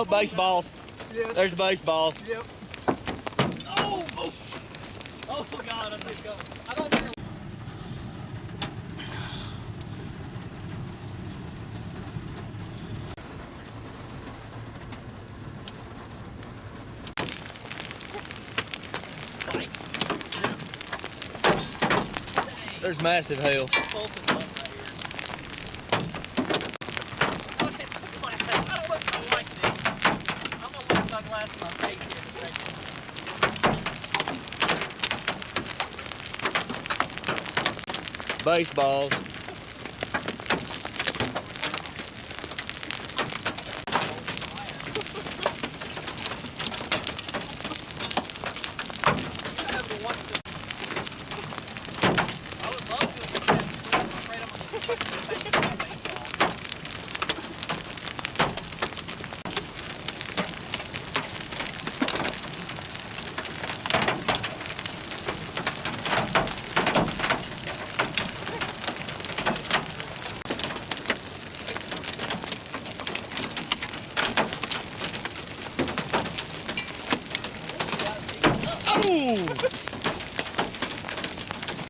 Oh, baseballs. Yes. There's the baseballs. Yep. Oh, oh. Oh, God, I think I don't know. There's massive hail. Baseballs. Oh!